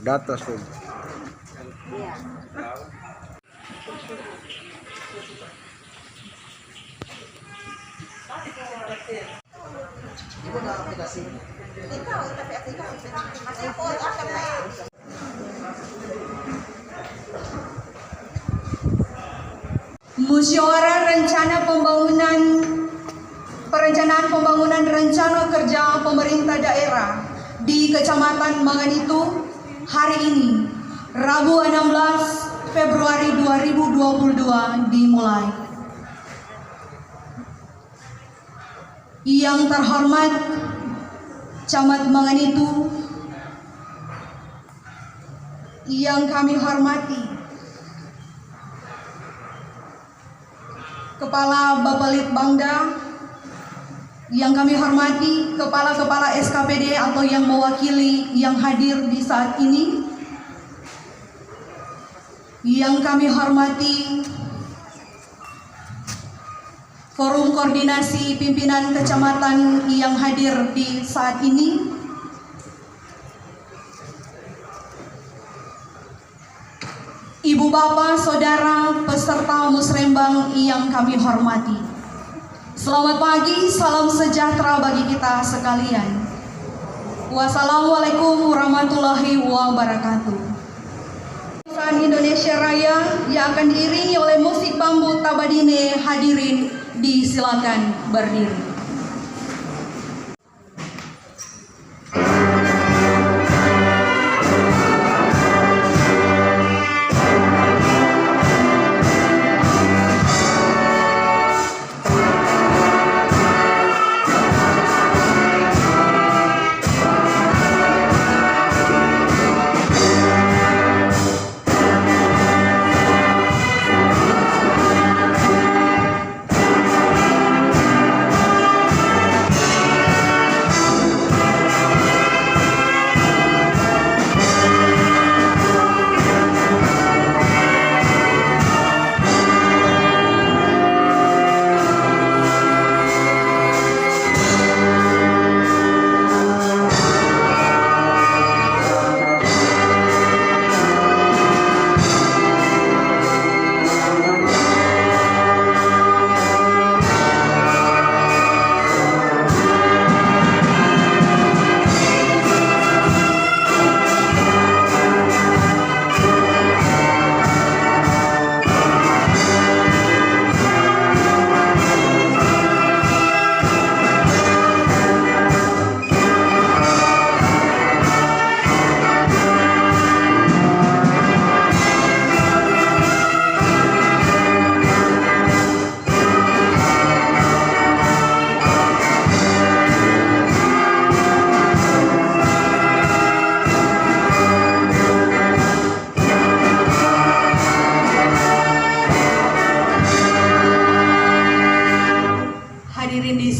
Data tuh. Iya. Musyawarah Perencanaan Pembangunan Rencana Kerja Pemerintah Daerah di Kecamatan Manganitu hari ini, Rabu 16 Februari 2022 dimulai. Yang terhormat Camat Manganitu, yang kami hormati Kepala Bapelitbangda, yang kami hormati kepala-kepala SKPD atau yang mewakili yang hadir di saat ini, yang kami hormati Forum Koordinasi Pimpinan Kecamatan yang hadir di saat ini, Ibu Bapak, Saudara, peserta musrembang yang kami hormati. Selamat pagi, salam sejahtera bagi kita sekalian. Wassalamualaikum warahmatullahi wabarakatuh. Indonesia Raya yang akan diiringi oleh musik bambu Tabadine, hadirin disilakan berdiri.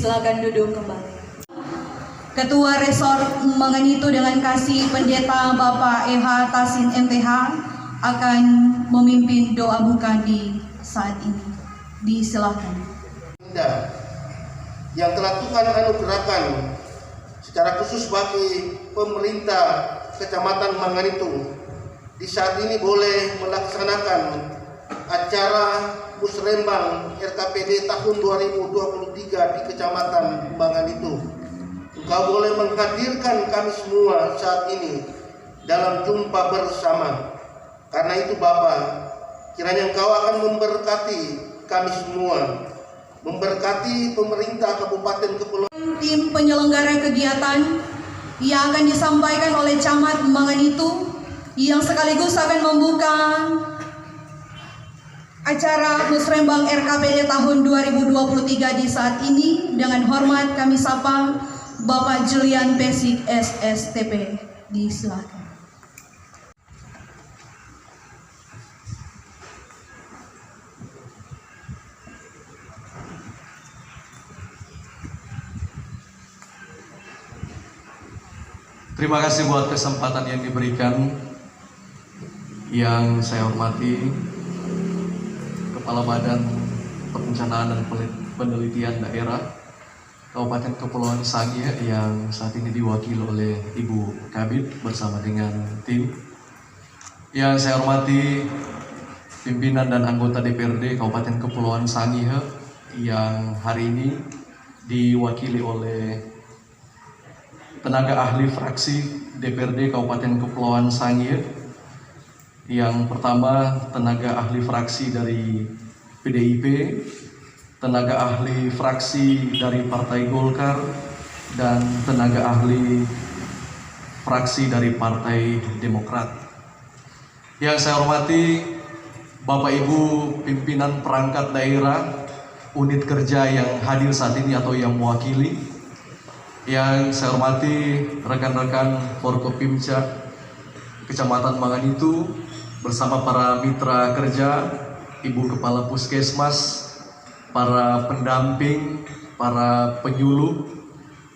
Silakan duduk kembali. Ketua Resort Manganitu dengan kasih Pendeta Bapak E.H. Tasin MTH akan memimpin doa buka di saat ini. Disilakan. Yang telah Tuhan anugerahkan secara khusus bagi pemerintah Kecamatan Manganitu di saat ini boleh melaksanakan acara musrembang RKPD tahun 2023 di Kecamatan Manganitu. Engkau boleh menghadirkan kami semua saat ini dalam jumpa bersama. Karena itu Bapa, kiranya Engkau akan memberkati kami semua, memberkati pemerintah Kabupaten Kepulauan. Tim penyelenggara kegiatan yang akan disampaikan oleh Camat Manganitu yang sekaligus akan membuka acara musrembang RKPD tahun 2023 di saat ini. Dengan hormat kami sapa Bapak Julian Pesik SSTP. Disilakan. Terima kasih buat kesempatan yang diberikan. Yang saya hormati Kepala Badan Perencanaan dan Penelitian Daerah Kabupaten Kepulauan Sangihe yang saat ini diwakili oleh Ibu Kabid bersama dengan tim. Yang saya hormati pimpinan dan anggota DPRD Kabupaten Kepulauan Sangihe yang hari ini diwakili oleh tenaga ahli fraksi DPRD Kabupaten Kepulauan Sangihe. Yang pertama, tenaga ahli fraksi dari PDIP, tenaga ahli fraksi dari Partai Golkar, dan tenaga ahli fraksi dari Partai Demokrat. Yang saya hormati Bapak Ibu pimpinan perangkat daerah, unit kerja yang hadir saat ini atau yang mewakili. Yang saya hormati rekan-rekan Forkopimda Kecamatan Manganitu bersama para mitra kerja, Ibu Kepala Puskesmas, para pendamping, para penyuluh.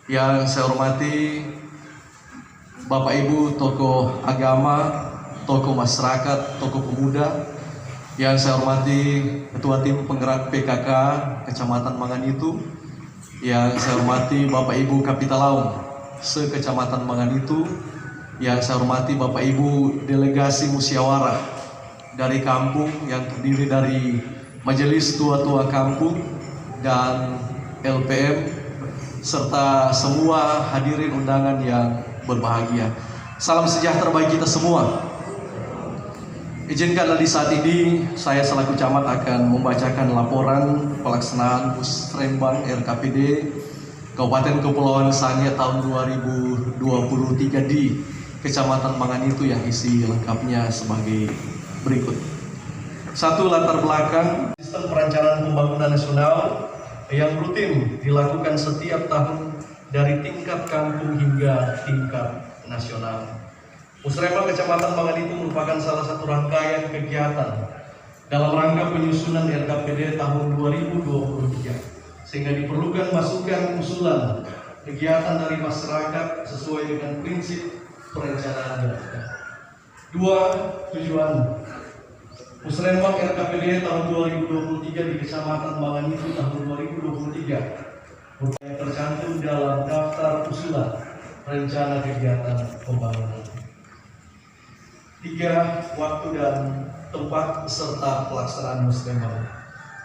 Yang saya hormati Bapak Ibu tokoh agama, tokoh masyarakat, tokoh pemuda. Yang saya hormati Ketua Tim Penggerak PKK Kecamatan Manganitu. Yang saya hormati Bapak Ibu Kapitalaum se-Kecamatan Manganitu. Yang saya hormati Bapak Ibu delegasi musyawarah dari kampung yang terdiri dari Majelis Tua-Tua Kampung dan LPM serta semua hadirin undangan yang berbahagia. Salam sejahtera bagi kita semua. Izinkanlah di saat ini saya selaku camat akan membacakan laporan pelaksanaan Musrembang RKPD Kabupaten Kepulauan Sangihe tahun 2023 di Kecamatan Manganitu yang isi lengkapnya sebagai berikut. 1. Latar belakang sistem perencanaan pembangunan nasional yang rutin dilakukan setiap tahun dari tingkat kampung hingga tingkat nasional. Musrembang Kecamatan Manganitu merupakan salah satu rangkaian kegiatan dalam rangka penyusunan RKPD tahun 2023, sehingga diperlukan masukan usulan kegiatan dari masyarakat sesuai dengan prinsip perencanaan. 2. Tujuan Musrembang RKPD tahun 2023 di Kecamatan Manganitu tahun 2023 yang tercantum dalam daftar usulan rencana kegiatan pembangunan. 3. Waktu dan tempat serta pelaksanaan Musrembang.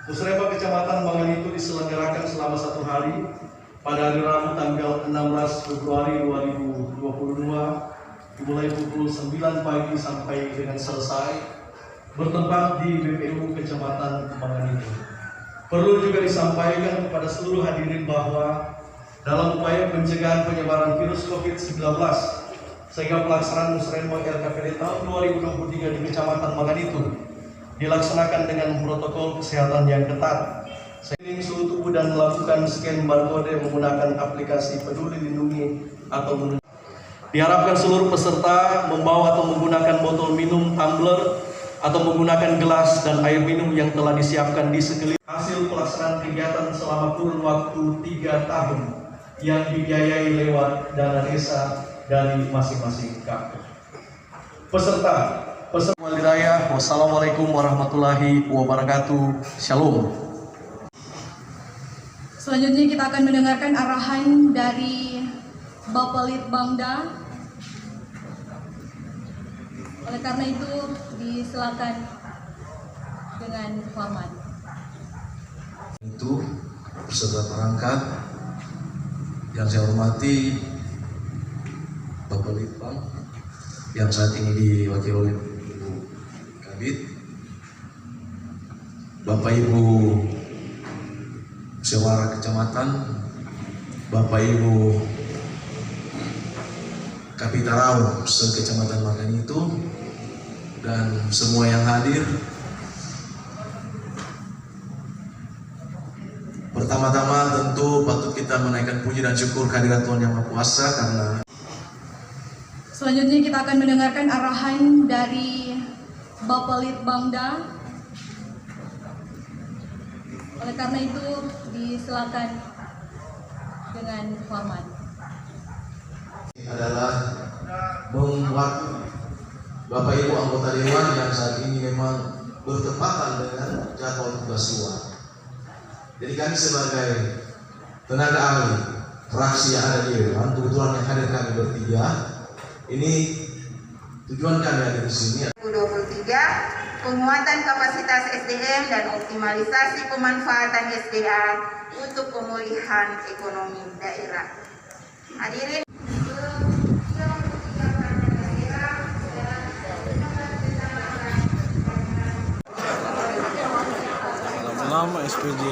Musrembang Kecamatan Manganitu diselenggarakan selama 1 hari pada hari Rabu tanggal 16 Februari 2022 mulai pukul 9 pagi sampai dengan selesai, bertempat di BPU Kecamatan Manganitu. Perlu juga disampaikan kepada seluruh hadirin bahwa dalam upaya pencegahan penyebaran virus COVID-19 sehingga pelaksanaan Musrembang RKPD tahun 2023 di Kecamatan Manganitu dilaksanakan dengan protokol kesehatan yang ketat, screening suhu tubuh dan melakukan scan barcode menggunakan aplikasi Peduli Lindungi atau diharapkan seluruh peserta membawa atau menggunakan botol minum, tumbler, atau menggunakan gelas dan air minum yang telah disiapkan di sekeliling. Hasil pelaksanaan kegiatan selama kurun waktu 3 tahun yang dibiayai lewat dana desa dari masing-masing kampung. Peserta Walhidayah, wassalamualaikum warahmatullahi wabarakatuh. Shalom. Selanjutnya kita akan mendengarkan arahan dari Bapak Litbangda. Oleh karena itu, disilakan dengan hormat. Itu peserta perangkat yang saya hormati Bapak Litbang yang saat ini diwakili oleh Ibu Kabid, Bapak Ibu musyawarah kecamatan, Bapak Ibu Kapitalaum se-Kecamatan Manganitu, dan semua yang hadir. Pertama-tama tentu patut kita menaikkan puji dan syukur kehadirat Tuhan Yang Maha Kuasa karena Selanjutnya kita akan mendengarkan arahan dari Bapak Litbangda. Oleh karena itu, disilakan dengan hormat. adalah membuat Bapak Ibu anggota Dewan yang saat ini memang bertepatan dengan jadwal tugas luar. Jadi kami sebagai tenaga ahli fraksi yang ada di Dewan, kebetulan yang hadir kami bertiga, ini tujuan kami ada di sini. 2023, penguatan kapasitas SDM dan optimalisasi pemanfaatan SDA untuk pemulihan ekonomi daerah. Hadirin. Lama SPJ.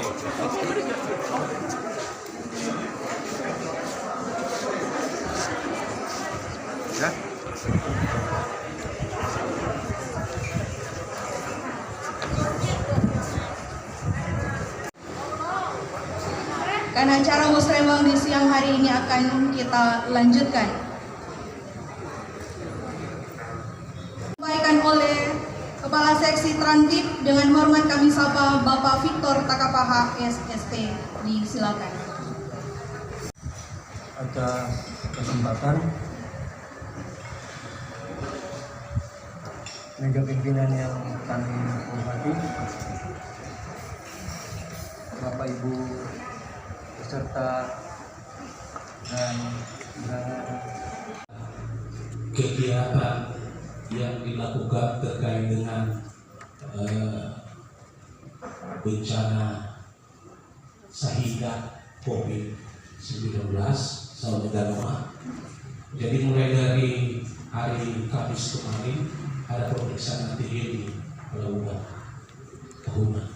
Ya. Karena acara musrembang di siang hari ini akan kita lanjutkan. Disampaikan oleh Kepala Seksi Trantip, dengan hormat kami sapa Bapak Victor Takapaha SST. Disilakan. Atas kesempatan meja pimpinan yang kami hormati, Bapak Ibu peserta dan kegiatan yang dilakukan terkait dengan bencana sehingga COVID-19 salam negara. Jadi mulai dari hari Kamis kemarin ada pemeriksaan antigen di Pelabuhan Kahuna,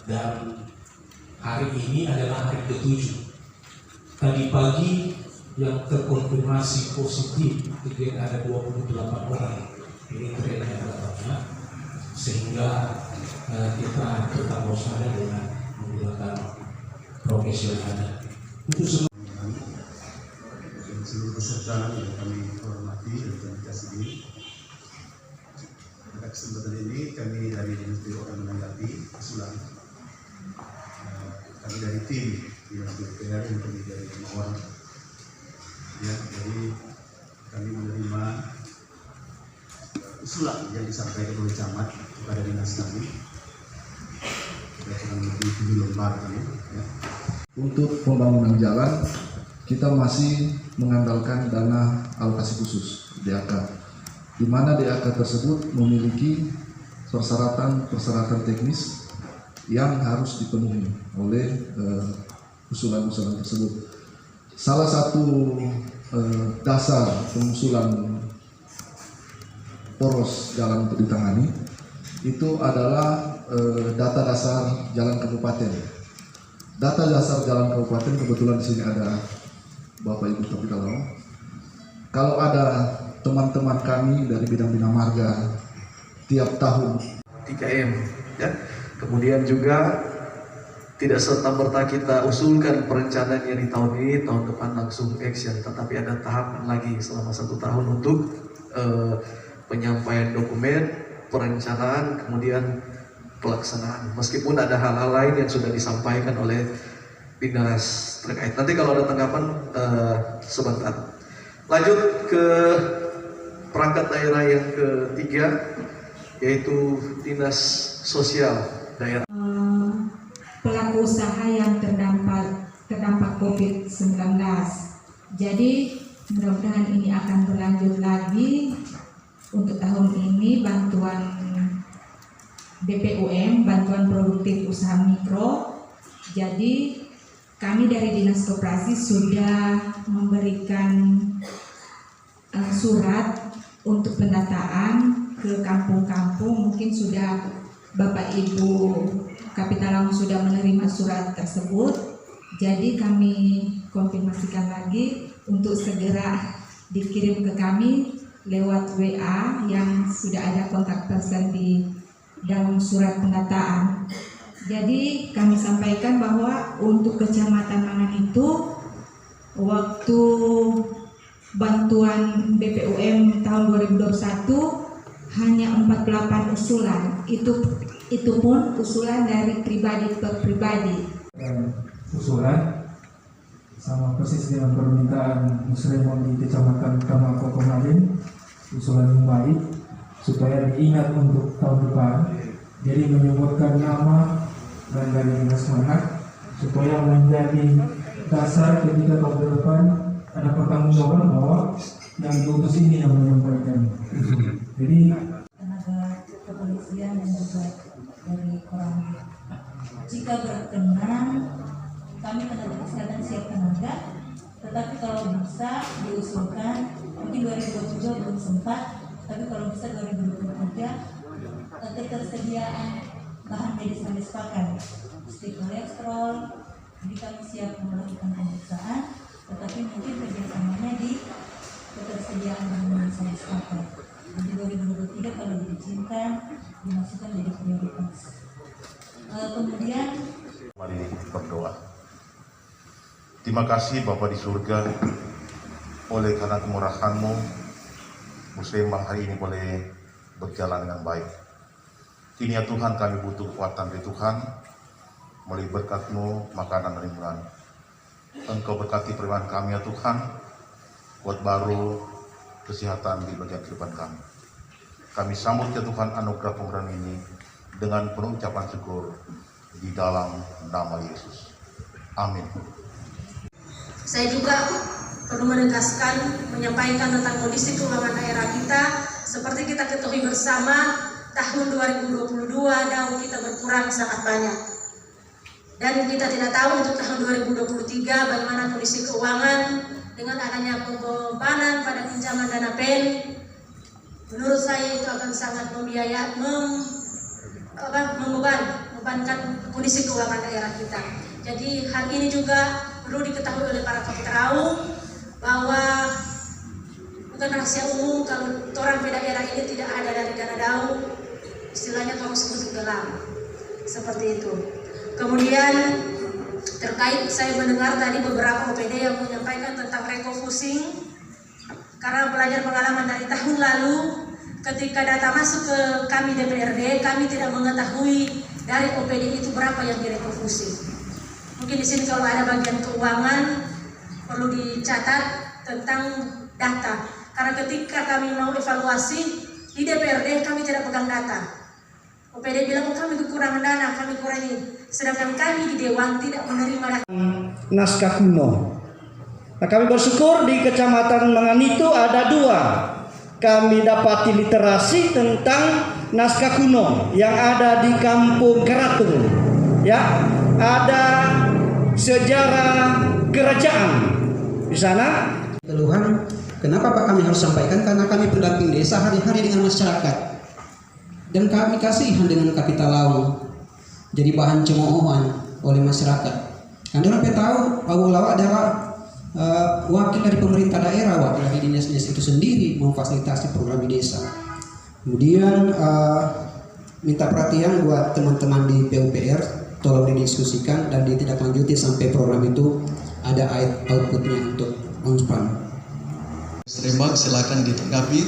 dan hari ini adalah hari ke-7. Tadi pagi yang terkonfirmasi positif ada 28 orang. Ini trennya agak banyak, sehingga kita tetap waspada dengan menggunakan prokes yang ada. Untuk seluruh peserta yang kami hormati dan kami kasihi, pada kesempatan ini kami dari Dinas BPU akan menanggapi usulan kami dari tim Dinas BPU yang terdiri dari 5 orang. Ya, jadi kami menerima usulan yang disampaikan oleh camat kepada dinas kami. Kita kurang lebih 7 lembar kami. Ya. Untuk pembangunan jalan, kita masih mengandalkan dana alokasi khusus DAK, di mana DAK tersebut memiliki persyaratan teknis yang harus dipenuhi oleh usulan-usulan tersebut. Salah satu dasar pengusulan poros jalan untuk ditangani itu adalah data dasar jalan kabupaten. Data dasar jalan kabupaten, kebetulan di sini ada Bapak Ibu Kapitalau. Kalau ada teman-teman kami dari bidang bina marga tiap tahun 3M, ya. Kemudian juga tidak serta-merta kita usulkan perencanaan yang di tahun ini, tahun depan langsung action, tetapi ada tahapan lagi selama 1 tahun untuk penyampaian dokumen, perencanaan, kemudian pelaksanaan. Meskipun ada hal-hal lain yang sudah disampaikan oleh dinas terkait. Nanti kalau ada tanggapan sebentar. Lanjut ke perangkat daerah yang ketiga, yaitu dinas sosial daerah. Pelaku usaha yang terdampak COVID-19. Jadi mudah-mudahan ini akan berlanjut lagi. Untuk tahun ini bantuan BPUM, bantuan produktif usaha mikro. Jadi kami dari Dinas Koperasi sudah memberikan surat untuk pendataan ke kampung-kampung. Mungkin sudah Bapak Ibu Kapitalau sudah menerima surat tersebut, jadi kami konfirmasikan lagi untuk segera dikirim ke kami lewat WA yang sudah ada kontak person di dalam surat pendataan. Jadi kami sampaikan bahwa untuk Kecamatan Mangan itu waktu bantuan BPUM tahun 2021 hanya 48 usulan, itu pun usulan dari pribadi per pribadi. Usulan sama persis dengan permintaan muslimon di Kecamatan Kamako kemarin, usulan yang baik supaya diingat untuk tahun depan. Jadi menyebutkan nama dan dari dinas mana supaya menjadi dasar ketika tahun depan ada pertanggungjawaban bahwa yang diutus ini yang menyampaikan. Jadi tenaga kepolisian dan juga dari Koramil. Jika berkenan, kami tenaga kesehatan siap tenaga, tetapi kalau bisa diusulkan, mungkin 2022 belum sempat, tapi kalau bisa 2023, ketersediaan bahan medis kami sepakat, seperti kolesterol, jadi kami siap melakukan pemeriksaan, tetapi mungkin kerjasamanya di ketersediaan bahan medis kami sepakat. Nanti 2023 kalau diizinkan, dimasukkan jadi prioritas. Kemudian mari berdoa. Terima kasih Bapa di surga, oleh karena kemurahan-Mu, Muslimah hari ini boleh berjalan dengan baik. Kini ya Tuhan, kami butuh kekuatan dari Tuhan, melalui berkat-Mu, makanan dan minuman. Engkau berkati periman kami ya Tuhan, buat baru kesehatan di bagian kehidupan kami. Kami sambut ya Tuhan anugerah pemberian ini dengan penuh ucapan syukur di dalam nama Yesus. Amin. Saya juga perlu menegaskan, menyampaikan tentang kondisi keuangan daerah kita. Seperti kita ketahui bersama, tahun 2022 daun kita berkurang sangat banyak. Dan kita tidak tahu untuk tahun 2023 bagaimana kondisi keuangan dengan adanya pembebanan pada pinjaman dana PEN. Menurut saya itu akan sangat membebankan kondisi keuangan daerah kita. Jadi hal ini juga perlu diketahui oleh para kapiteraum bahwa bukan rahasia umum kalau orang daerah ini tidak ada dari dana daun, istilahnya kalau sebut gelang, seperti itu. Kemudian terkait saya mendengar tadi beberapa OPD yang menyampaikan tentang refocusing, karena belajar pengalaman dari tahun lalu ketika data masuk ke kami DPRD, kami tidak mengetahui dari OPD itu berapa yang direfocusing. Mungkin di sini kalau ada bagian keuangan perlu dicatat tentang data. Karena ketika kami mau evaluasi di DPRD kami tidak pegang data. OPD bilang kami kekurangan dana, kami kurangi. Sedangkan kami di Dewan tidak menerima data. Naskah kuno. Nah, kami bersyukur di Kecamatan Manganitu ada 2. Kami dapati literasi tentang naskah kuno yang ada di Kampung Keratung. Ya, ada sejarah kerajaan di sana. Keluhan, kenapa Pak kami harus sampaikan? Karena kami pendamping desa hari-hari dengan masyarakat, dan kami kasihan dengan kapital laut jadi bahan cemoohan oleh masyarakat. Anda sampai tahu awal-awal adalah wakil dari pemerintah daerah, wakil dari dinas-dinas itu sendiri memfasilitasi program di desa. Kemudian minta perhatian buat teman-teman di PUPR, tolong didiskusikan dan ditindaklanjuti sampai program itu ada outputnya untuk on-span. Rembang silakan ditanggapi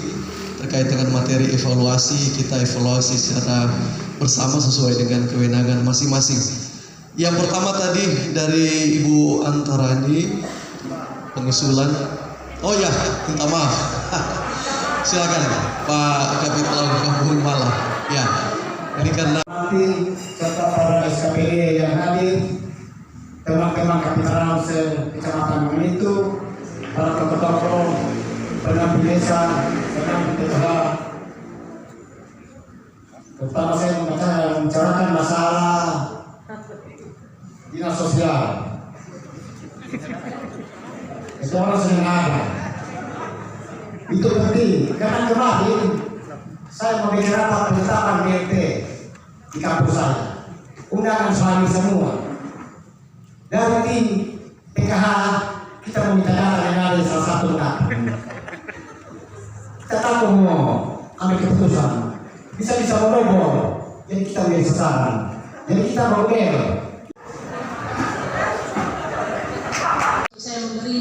terkait dengan materi evaluasi. Kita evaluasi secara bersama sesuai dengan kewenangan masing-masing. Yang pertama tadi dari Ibu Antarani pengusulan. Oh ya, minta maaf. Silakan Pak Kapitalau Kampung Malang. Ya, ini karena serta para SKPD yang hadir, teman-teman kapitalau se-Kecamatan Manganitu, para tokoh-tokoh, pendamping desa, pendamping TPH. Pertama saya membicarakan masalah dinas sosial. Itu orang sering ada. Itu penting, karena kemarin saya memiliki rapat penetapan BLT di kampus saya. Undangan suami semua. Dari tim PKH kita meminta data yang ada di salah satu data. Kita tahu mau ambil keputusan. Bisa merobol. Jadi kita menjadi sasaran. Jadi kita merobel.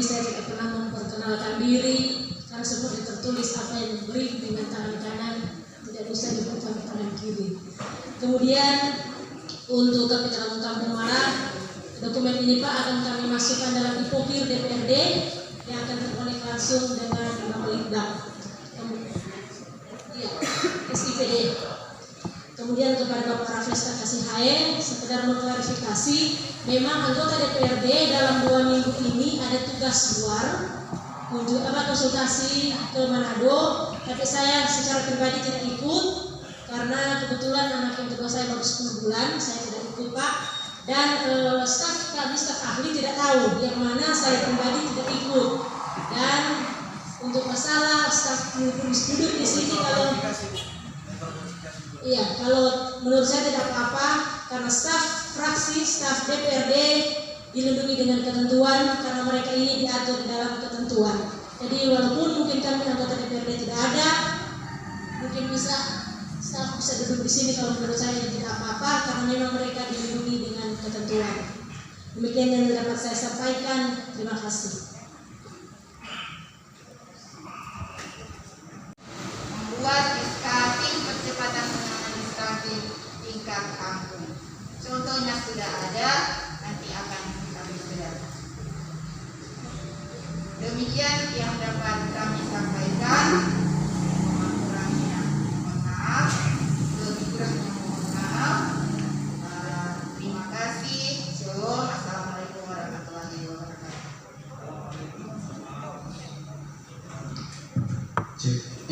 Saya tidak pernah memperkenalkan diri karena seperti tertulis apa yang diberi dengan tangan kanan tidak bisa dibuka tangan kiri. Kemudian untuk Kapitalau Kampung Malang Dokumen ini Pak akan kami masukkan dalam Ipokir DPRD yang akan terkonek langsung dengan Bapelitbang. SIPD. Kemudian kepada Bapak Raflesta Kasihae, sekedar mengklarifikasi, memang anggota DPRD dalam 2 minggu ini ada tugas luar, konsultasi ke Manado, tapi saya secara pribadi tidak ikut karena kebetulan anak yang kedua saya baru 10 bulan, saya tidak ikut Pak. Dan staf ahli tidak tahu yang mana saya pribadi tidak ikut. Dan untuk masalah staf duduk di sini kalau menurut saya tidak apa-apa karena staf fraksi, staf DPRD dilindungi dengan ketentuan karena mereka ini diatur di dalam ketentuan. Jadi walaupun mungkin kami anggota DPRD tidak ada, mungkin staf bisa duduk di sini kalau menurut saya tidak apa-apa karena memang mereka dilindungi dengan ketentuan. Demikian yang dapat saya sampaikan. Terima kasih. Membuat SKP percepatan penanganan SKP tingkat kampung. Contohnya sudah ada, nanti akan kami bedah. Demikian yang dapat kami sampaikan. Mohon kurangnya mohon maaf, lebih kurangnya mohon maaf. Terima kasih. Shalom. Assalamualaikum warahmatullahi wabarakatuh.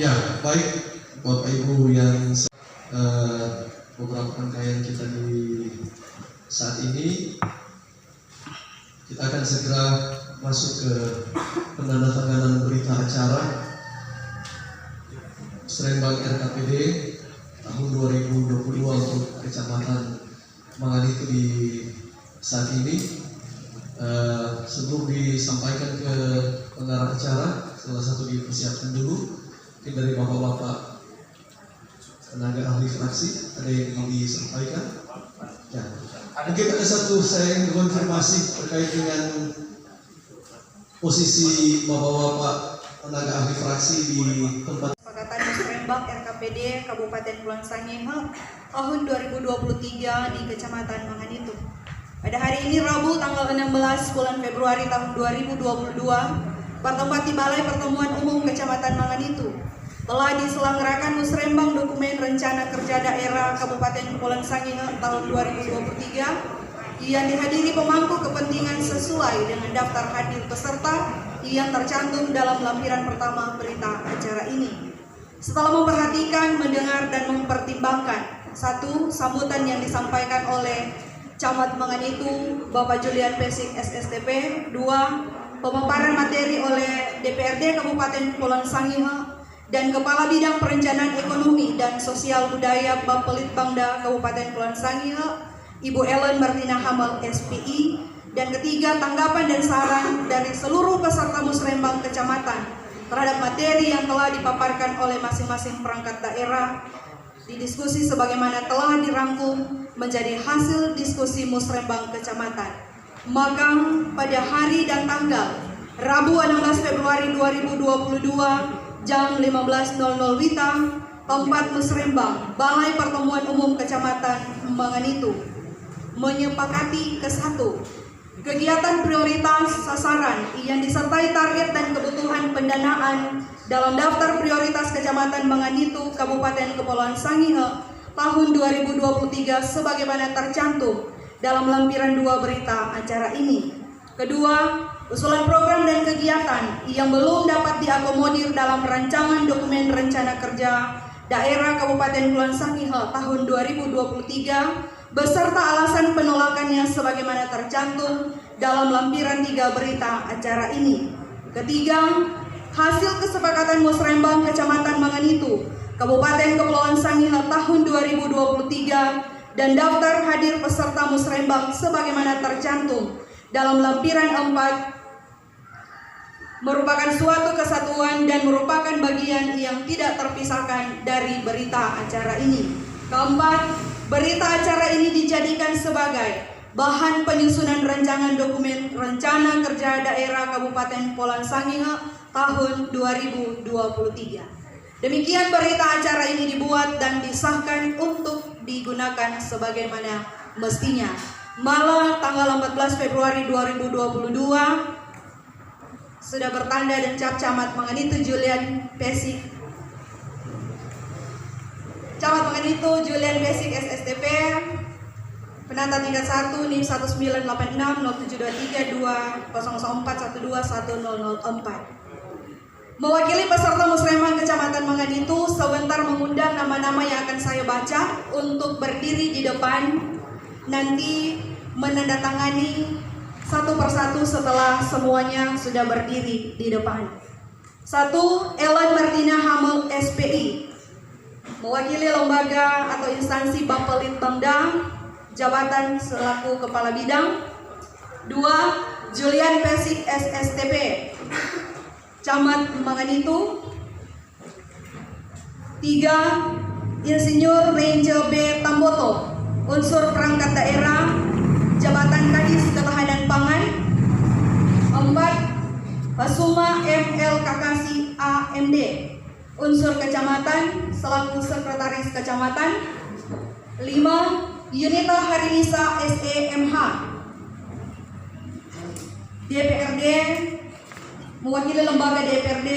Ya, baik Bapak Ibu yang beberapa rangkaian kita di saat ini, kita akan segera masuk ke penandatanganan berita acara Musrembang RKPD tahun 2022 untuk Kecamatan Manganitu di saat ini. Sebelum disampaikan ke pengarah acara, salah satu dipersiapkan dulu. Mungkin dari bapak-bapak tenaga ahli fraksi ada yang mau disampaikan. Ya. Mungkin ada satu saya ingin konfirmasi terkait dengan posisi bapak-bapak tenaga ahli fraksi di tempat Kesepakatan Musrembang RKPD Kabupaten Kepulauan Sangihe tahun 2023 di Kecamatan Manganitu. Pada hari ini Rabu tanggal 16 bulan Februari tahun 2022 bertempat di Balai Pertemuan Umum Kecamatan Manganitu telah diselenggarakan Musrembang Dokumen Rencana Kerja Daerah Kabupaten Kepulauan Sangihe tahun 2023 yang dihadiri pemangku kepentingan sesuai dengan daftar hadir peserta yang tercantum dalam lampiran pertama berita acara ini. Setelah memperhatikan, mendengar, dan mempertimbangkan: 1. Sambutan yang disampaikan oleh Camat Manganitu Bapak Julian Pesik SSTP. 2. Pemaparan materi oleh DPRD Kabupaten Kepulauan Sangihe dan Kepala Bidang Perencanaan Ekonomi dan Sosial Budaya Bapelitbangda Kabupaten Kepulauan Sangihe, Ibu Ellen Martina Hamal SPI. Dan ketiga, tanggapan dan saran dari seluruh peserta Musrembang Kecamatan terhadap materi yang telah dipaparkan oleh masing-masing perangkat daerah di diskusi sebagaimana telah dirangkum menjadi hasil diskusi Musrembang Kecamatan. Maka pada hari dan tanggal Rabu 16 Februari 2022 jam 15.00 WITA, tempat Musrembang, Balai Pertemuan Umum Kecamatan Manganitu, menyepakati ke-1, kegiatan prioritas sasaran yang disertai target dan kebutuhan pendanaan dalam daftar prioritas Kecamatan Manganitu Kabupaten Kepulauan Sangihe tahun 2023 sebagaimana tercantum dalam lampiran 2 berita acara ini. Kedua, usulan program dan kegiatan yang belum dapat diakomodir dalam rancangan dokumen rencana kerja daerah Kabupaten Kepulauan Sangihe tahun 2023 beserta alasan penolakannya sebagaimana tercantum dalam lampiran 3 berita acara ini. Ketiga, hasil kesepakatan Musrembang Kecamatan Manganitu Kabupaten Kepulauan Sangihe tahun 2023 dan daftar hadir peserta Musrembang sebagaimana tercantum dalam lampiran 4 merupakan suatu kesatuan dan merupakan bagian yang tidak terpisahkan dari berita acara ini. Keempat, berita acara ini dijadikan sebagai bahan penyusunan rancangan dokumen rencana kerja daerah Kabupaten Kepulauan Sangihe tahun 2023. Demikian berita acara ini dibuat dan disahkan untuk digunakan sebagaimana mestinya. Malah tanggal 14 Februari 2022 sudah bertanda dan cap Camat Manganitu Julian Pesik. Camat Manganitu Julian Pesik SSTP penata tingkat 1 NIM 1986-723-2004-12-1004. Mewakili peserta musremah Kecamatan Manganitu, sebentar mengundang nama-nama yang akan saya baca untuk berdiri di depan, nanti menandatangani satu persatu setelah semuanya sudah berdiri di depan. 1. Ellen Martina Hamel SPI, mewakili lembaga atau instansi Bapelit Bangda, jabatan selaku Kepala Bidang. 2. Julian Pesik SSTP, Camat Manganitu. 3. Insinyur Ranger B. Tamboto, unsur perangkat daerah, jabatan Kadis Ketahanan Pangan. 4. Basuma ML Kakasi AMD, unsur kecamatan selaku sekretaris kecamatan. 5. Yunita Harinisa SEMH, DPRD, mewakili lembaga DPRD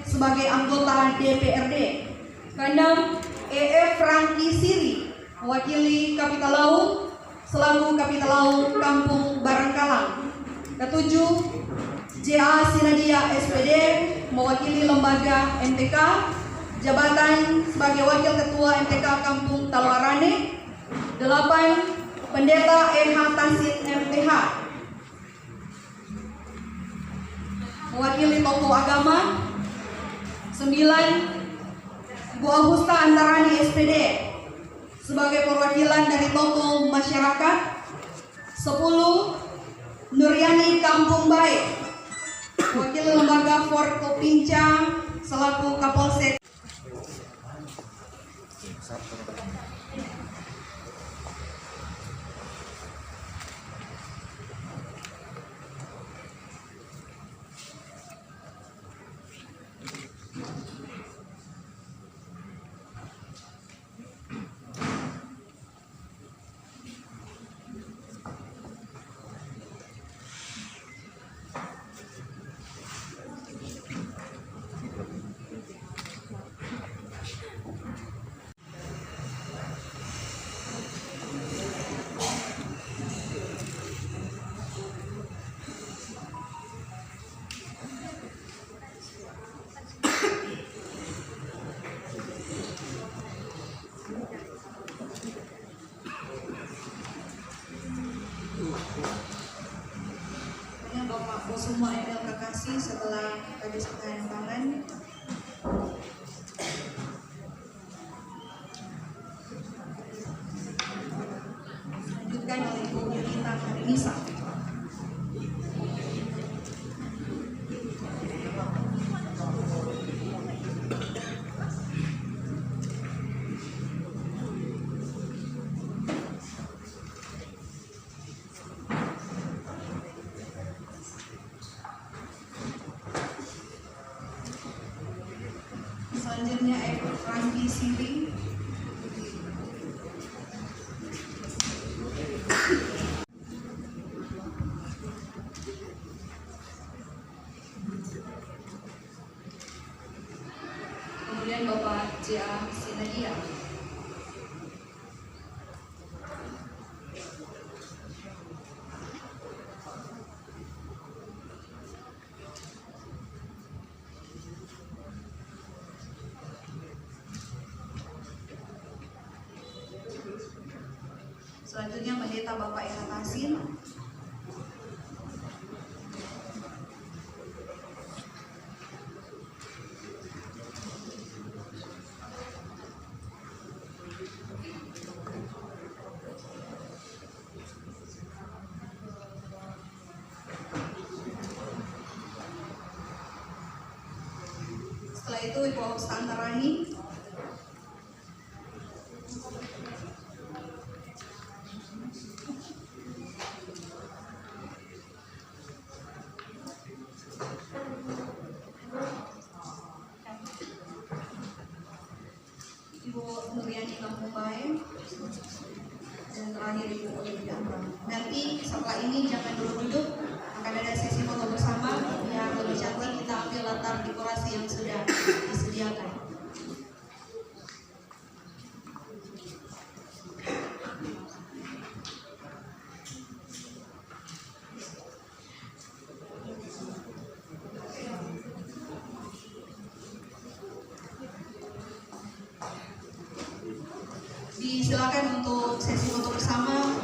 sebagai anggota DPRD. 6. EF Franky Siri, mewakili Kapital Laut selaku Kapital Laut Kampung Barangkalang. 7. JA Sinadia SPD, mewakili lembaga MTK, jabatan sebagai Wakil Ketua MTK Kampung Taluarane. 8. Pendeta EH Tasin MTH, mewakili tokoh agama. 9. Bu Agusta Antarani SPD, sebagai perwakilan dari tokoh masyarakat. 10. Nuryani Kampung Baik, wakil lembaga Forkopinca selaku Kapolsek. Bapak Kusuma ML Kakasi setelah Kadis Ketahanan Pangan. Lanjutkan oleh Ibu Yunita Harinisa. Selanjutnya Franky Siri. Kemudian Bapak JA Sinadia. Selanjutnya Pendeta Bapak EH Tasin. Setelah itu Ibu Agusta Antarani. Ibu Nuryani Kampung Baik. dan terakhir Ibu Olivia Amran. Nanti setelah ini jangan dulu duduk, akan ada sesi foto bersama yang lebih cantik. Kita ambil latar dekorasi yang sudah disediakan. Disilakan untuk sesi foto bersama.